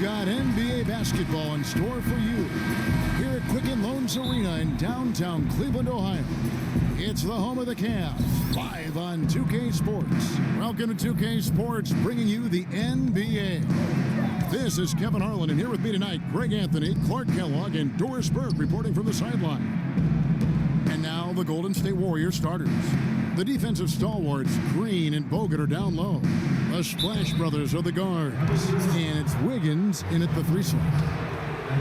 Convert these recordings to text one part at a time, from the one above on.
We've got NBA basketball in store for you here at Quicken Loans Arena in downtown Cleveland, Ohio. It's the home of the Cavs, live on 2K Sports. Welcome to 2K Sports, bringing you the NBA. This is Kevin Harlan, and here with me tonight, Greg Anthony, Clark Kellogg, and Doris Burke reporting from the sideline. And now the Golden State Warriors starters. The defensive stalwarts, Green and Bogut, are down low. The Splash Brothers are the guards, and it's Wiggins in at the 3 slot.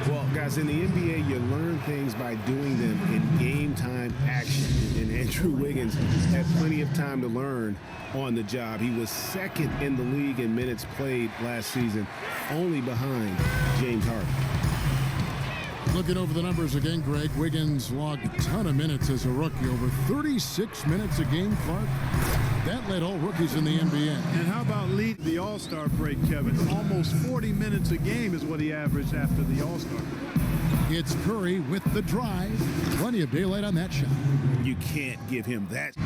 Well, guys, in the NBA, you learn things by doing them in game-time action. And Andrew Wiggins had plenty of time to learn on the job. He was second in the league in minutes played last season, only behind James Harden. Looking over the numbers again, Greg, Wiggins logged a ton of minutes as a rookie, over 36 minutes a game, Clark. That led all rookies in the NBA. And how about leading the All-Star break, Kevin? Almost 40 minutes a game is what he averaged after the All-Star. It's Curry with the drive. Plenty of daylight on that shot. You can't give him that.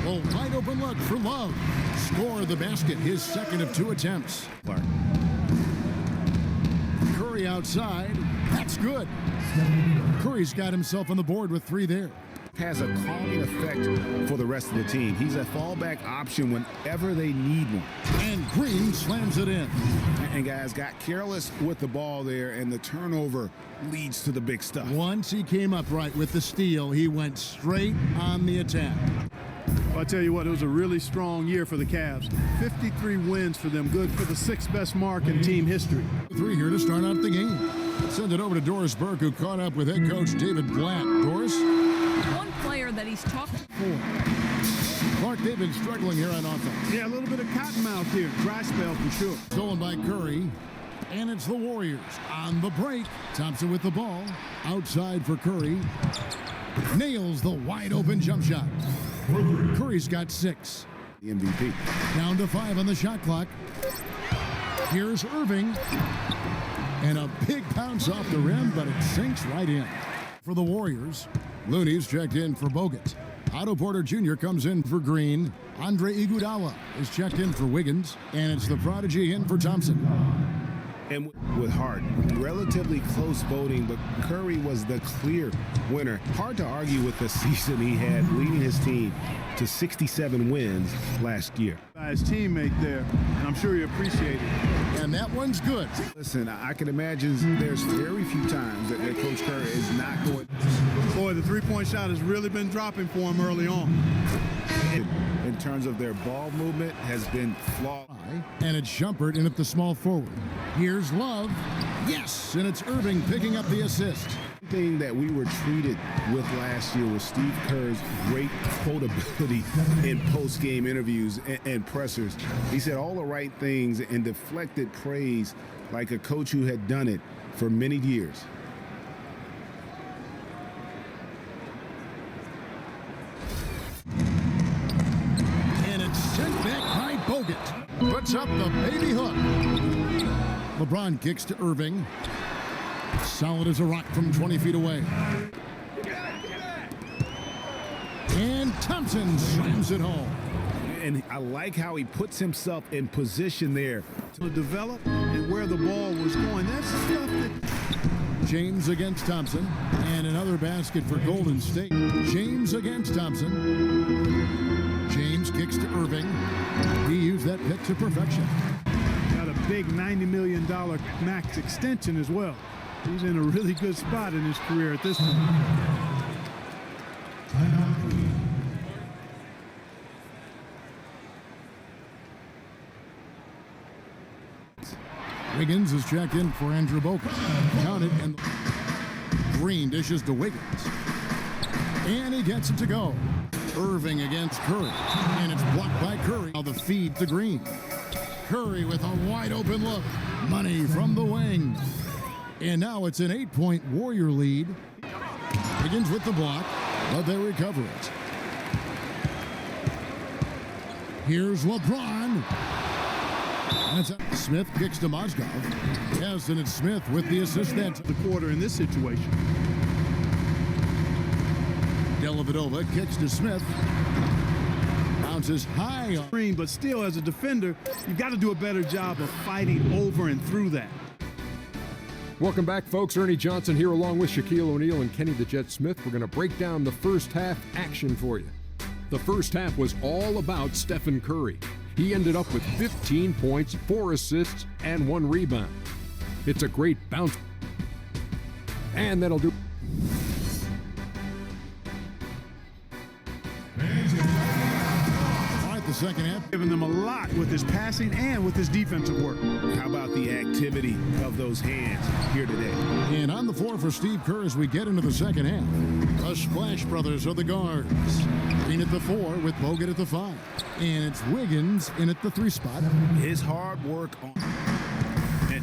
A wide open look for Love. Score the basket, his second of 2 attempts. Clark. Curry outside. That's good. Curry's got himself on the board with 3 there. Has a calming effect for the rest of the team. He's a fallback option whenever they need one. And Green slams it in. And guys got careless with the ball there, and the turnover leads to the big stuff. Once he came upright with the steal, he went straight on the attack. Well, I tell you what, it was a really strong year for the Cavs. 53 wins for them, good for the 6th best mark in team history. 3 here to start out the game. Send it over to Doris Burke, who caught up with head coach David Blatt. Doris? One player that he's talked to. Clark, they've been struggling here on offense. Yeah, a little bit of cottonmouth here. Dry spell for sure. Stolen by Curry. And it's the Warriors on the break. Thompson with the ball. Outside for Curry. Nails the wide open jump shot. Curry's got 6. The MVP. Down to 5 on the shot clock. Here's Irving. And a big bounce off the rim, but it sinks right in. For the Warriors, Looney's checked in for Bogut. Otto Porter Jr. comes in for Green. Andre Iguodala is checked in for Wiggins. And it's the prodigy in for Thompson. And with Harden, relatively close voting, but Curry was the clear winner. Hard to argue with the season he had, leading his team to 67 wins last year. By his teammate there, and I'm sure he appreciated it. And that one's good. Listen, I can imagine there's very few times that Coach Curry is not going. Boy, the three-point shot has really been dropping for him early on. In terms of their ball movement, has been flawed. And it's Shumpert in at the small forward. Here's Love. Yes, and it's Irving picking up the assist. The thing that we were treated with last year was Steve Kerr's great quotability in post-game interviews and pressers. He said all the right things and deflected praise like a coach who had done it for many years. And it's sent back by Bogut. Puts up the baby hook. LeBron kicks to Irving. Solid as a rock from 20 feet away. And Thompson slams it home. And I like how he puts himself in position there. To develop and where the ball was going. That's stuff that... James against Thompson. And another basket for Golden State. James against Thompson. James kicks to Irving. He used that pick to perfection. Got a big $90 million max extension as well. He's in a really good spot in his career at this point. Wiggins is checked in for Andrew Bogut. Counted, and Green dishes to Wiggins. And he gets it to go. Irving against Curry. And it's blocked by Curry. Now the feed to Green. Curry with a wide open look. Money from the wing. And now it's an 8-point Warrior lead. Wiggins with the block, but they recover it. Here's LeBron. Smith kicks to Mozgov. Yes, and it's Smith with the assist. That's the quarter in this situation. Dellavedova kicks to Smith. Bounces high on But still, as a defender, you've got to do a better job of fighting over and through that. Welcome back, folks. Ernie Johnson here along with Shaquille O'Neal and Kenny the Jet Smith. We're going to break down the first half action for you. The first half was all about Stephen Curry. He ended up with 15 points, 4 assists, and 1 rebound. It's a great bounce. And that'll do. The second half. Giving them a lot with his passing and with his defensive work. How about the activity of those hands here today? And on the floor for Steve Kerr as we get into the second half. The Splash Brothers are the guards. Green at the 4 with Bogut at the 5. And it's Wiggins in at the 3 spot. His hard work on...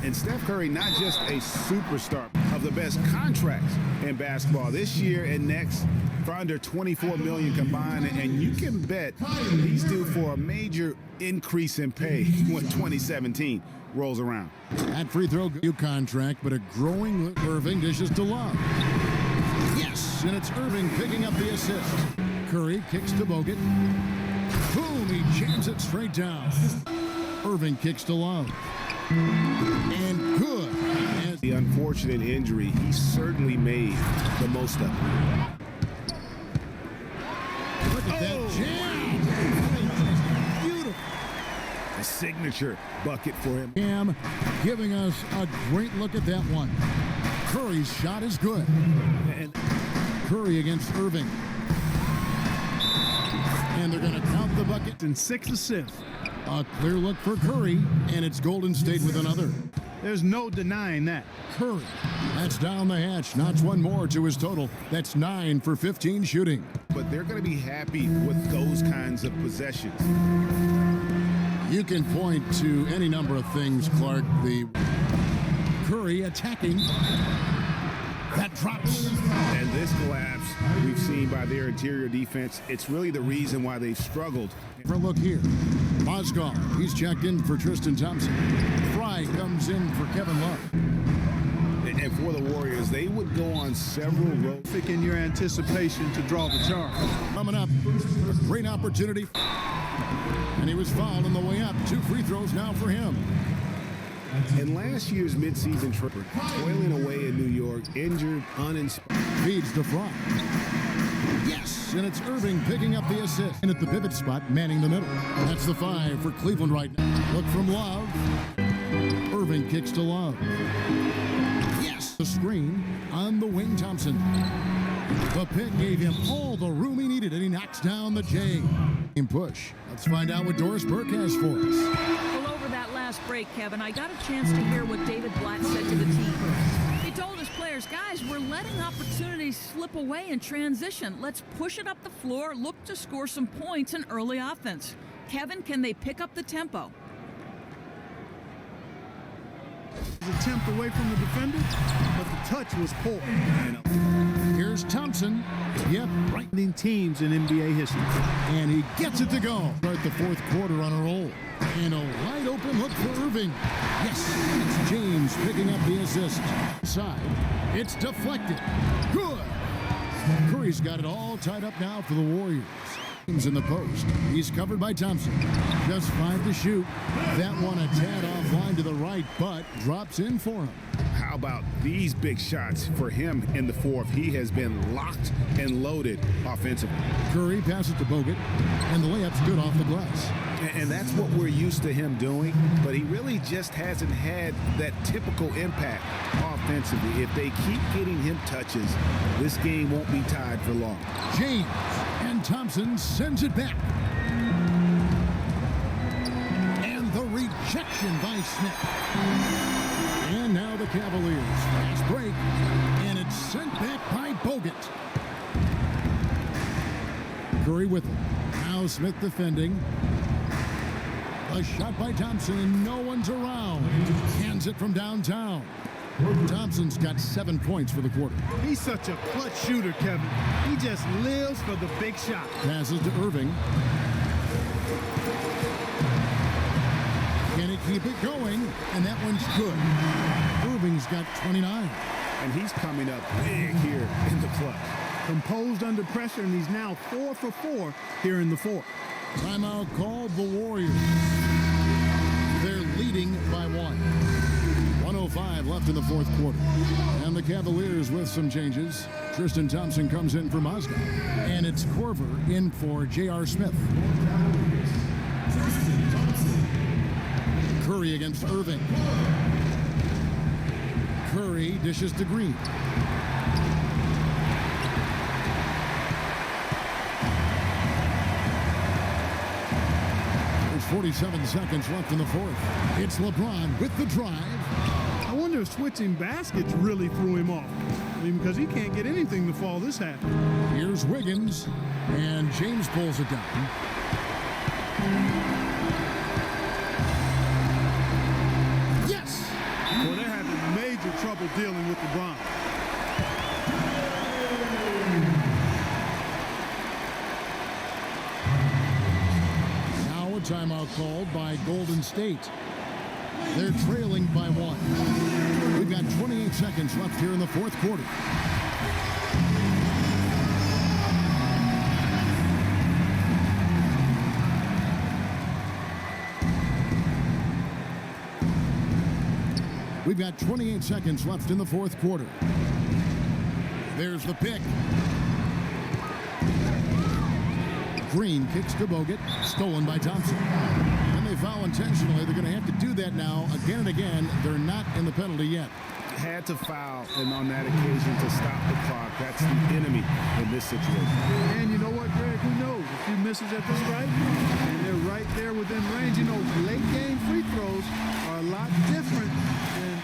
And Steph Curry, not just a superstar, of the best contracts in basketball this year and next for under $24 million combined. And you can bet he's due for a major increase in pay when 2017 rolls around. That free throw new contract, but a growing Irving dishes to Love. Yes, and it's Irving picking up the assist. Curry kicks to Bogut. Boom, he jams it straight down. Irving kicks to Love. And good. And the unfortunate injury, he certainly made the most of it. Look at that jam. Beautiful. A signature bucket for him. Cam giving us a great look at that one. Curry's shot is good. And Curry against Irving. And they're going to count the bucket. And 6 assists. A clear look for Curry, and it's Golden State with another. There's no denying that. Curry, that's down the hatch, notch one more to his total. That's 9 for 15 shooting. but they're going to be happy with those kinds of possessions. You can point to any number of things, Clark. The Curry attacking. That drops. And this collapse we've seen by their interior defense, it's really the reason why they've struggled. For a look here. Mozgov, he's checked in for Tristan Thompson. Fry comes in for Kevin Love. And for the Warriors, they would go on several roads. In your anticipation to draw the charge. Coming up, a great opportunity. And he was fouled on the way up. 2 free throws now for him. In last year's midseason trip, toiling away in New York, injured, uninspired. Feeds to Fry. Yes, and it's Irving picking up the assist. And at the pivot spot, manning the middle. That's the 5 for Cleveland right now. Look from Love. Irving kicks to Love. Yes, the screen on the wing, Thompson. The pick gave him all the room he needed, and he knocks down the J. In push. Let's find out what Doris Burke has for us. Well, over that last break, Kevin, I got a chance to hear what David Blatt said to the team. He told his players, guys, we're letting opportunities slip away in transition. Let's push it up the floor, look to score some points in early offense. Kevin, can they pick up the tempo? Attempt away from the defender, but the touch was poor. Here's Thompson. Yep, right. Teams in NBA history. And he gets it to go. Start the fourth quarter on a roll. And a wide open look for Irving. Yes, it's James picking up the assist. Side. It's deflected. Good. Curry's got it all tied up now for the Warriors. James in the post. He's covered by Thompson. Just 5 to shoot. That one a tad offline to the right, but drops in for him. How about these big shots for him in the fourth? He has been locked and loaded offensively. Curry passes to Bogut, and the layup's good off the glass. And that's what we're used to him doing, but he really just hasn't had that typical impact offensively. If they keep getting him touches, this game won't be tied for long. James, and Thompson sends it back. And the rejection by Smith. And now the Cavaliers. Fast break, and it's sent back by Bogut. Curry with it. Now Smith defending. A shot by Thompson, and no one's around. Hands it from downtown. Thompson's got 7 points for the quarter. He's such a clutch shooter, Kevin. He just lives for the big shot. Passes to Irving. Can he keep it going? And that one's good. Irving's got 29. And he's coming up big here in the clutch. Composed under pressure, and he's now 4 for 4 here in the fourth. Timeout called the Warriors. They're leading by 1. 1:05 2:45 left in the fourth quarter. And the Cavaliers with some changes. Tristan Thompson comes in for Mazda. And it's Corver in for J.R. Smith. Curry against Irving. Curry dishes to Green. There's 47 seconds left in the fourth. It's LeBron with the drive. I wonder if switching baskets really threw him off. I mean, because he can't get anything to fall this half. Here's Wiggins, and James pulls it down. Yes! Well, they're having major trouble dealing with LeBron. Now a timeout called by Golden State. They're trailing by 1. We've got 28 seconds left here in the fourth quarter. We've got 28 seconds left in the fourth quarter. There's the pick. Green kicks to Bogut, stolen by Thompson. And they foul intentionally. They're going to have to do that now again and again. They're not in the penalty yet. Had to foul, and on that occasion to stop the clock. That's the enemy in this situation. And you know what, Greg? Who knows? A few misses at the stripe, and they're right there within range. You know, late game free throws are a lot different than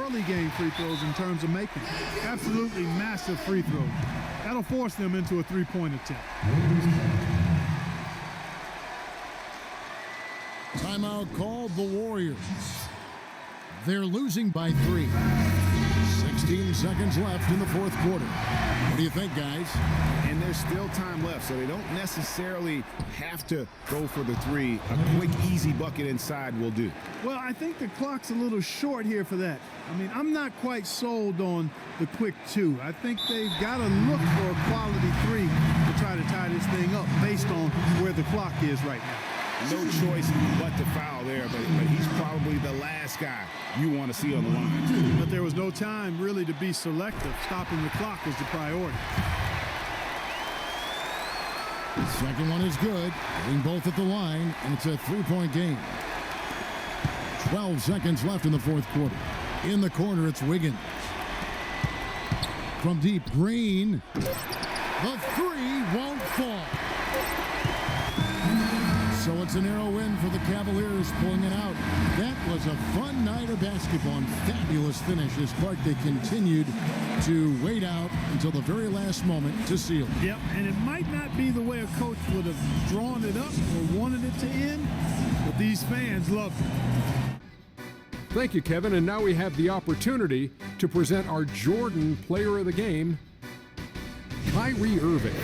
early game free throws in terms of making. Absolutely massive free throws. That'll force them into a three-point attempt. Timeout called the Warriors. They're losing by 3. 16 seconds left in the fourth quarter. What do you think, guys? And there's still time left, so they don't necessarily have to go for the three. A quick, easy bucket inside will do. Well, I think the clock's a little short here for that. I mean, I'm not quite sold on the quick 2. I think they've got to look for a quality 3 to try to tie this thing up based on where the clock is right now. No choice but to foul there, but he's probably the last guy you want to see on the line. But there was no time really to be selective. Stopping the clock was the priority. The second one is good. Getting both at the line, and it's a 3-point game. 12 seconds left in the fourth quarter. In the corner, it's Wiggins. From deep, Green. The 3 won't fall. So it's a narrow win for the Cavaliers, pulling it out. That was a fun night of basketball and fabulous finish as Clark, they continued to wait out until the very last moment to seal it. Yep, and it might not be the way a coach would have drawn it up or wanted it to end, but these fans loved it. Thank you, Kevin. And now we have the opportunity to present our Jordan Player of the Game, Kyrie Irving.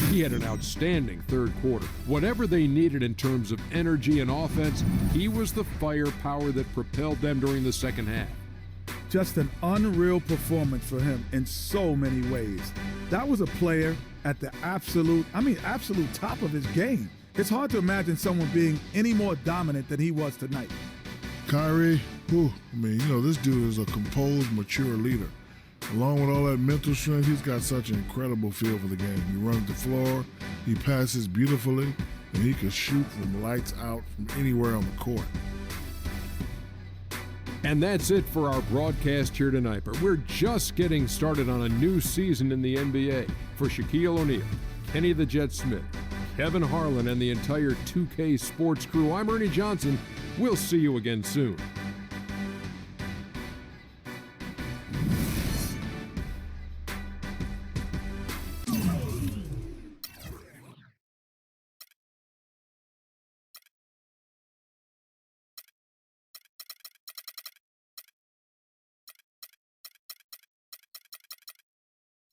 He had an outstanding third quarter. Whatever they needed in terms of energy and offense, he was the firepower that propelled them during the second half. Just an unreal performance for him in so many ways. That was a player at the absolute top of his game. It's hard to imagine someone being any more dominant than he was tonight. Kyrie, this dude is a composed, mature leader. Along with all that mental strength, he's got such an incredible feel for the game. He runs the floor, he passes beautifully, and he can shoot from lights out from anywhere on the court. And that's it for our broadcast here tonight. But we're just getting started on a new season in the NBA. For Shaquille O'Neal, Kenny the Jet Smith, Kevin Harlan, and the entire 2K Sports crew, I'm Ernie Johnson. We'll see you again soon.